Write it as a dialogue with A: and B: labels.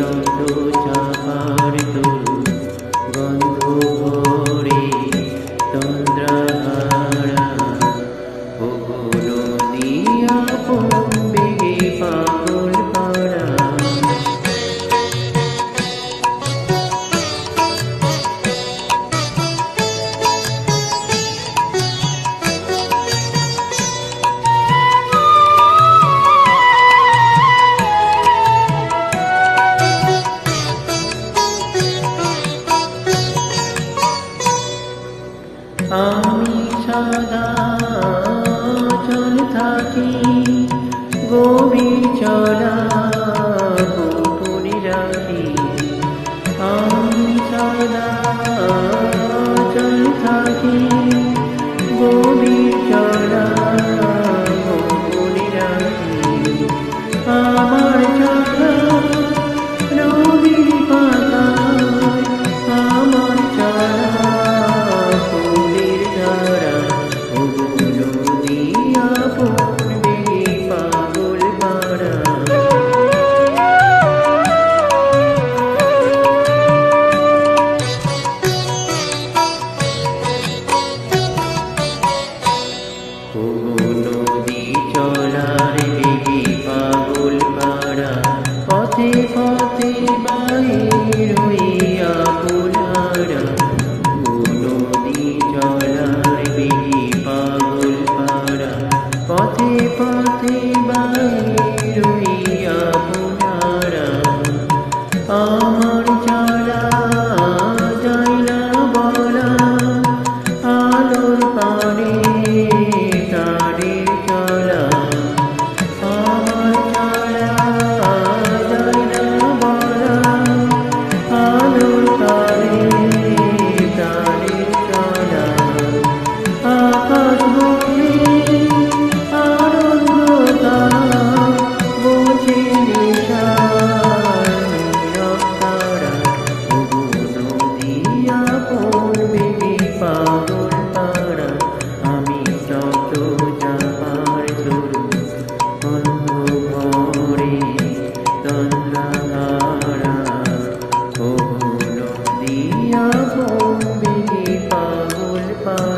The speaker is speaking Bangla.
A: শব্দ চাপার তরু গন্ধ ভরে তন্দ্রাহারা ওগো নদিয়া আপন বেগে পাগল পাড়া আমি সদা চল থাকি গভীর চলা গোপনে রাখি আমি সদা চল থাকি গভীর চলা গোপনে রাখি আমার চলা নদীর পাতা আমার চলা নদী চলার বেগে পাগল পাড়া পথে পথে বাইর হইয়া পুলারা নদী চলার বেগে পাগল পাড়া পথে পথে বাইর হইয়া পুলারা আমার চলা যায় না বলা আলোর পানে পাগল পাড়া আমি শব্দ চাপার তরু গন্ধ ভরে তন্দ্রাহারা ওগো নদিয়া আপন বেগে পাগল পাড়া।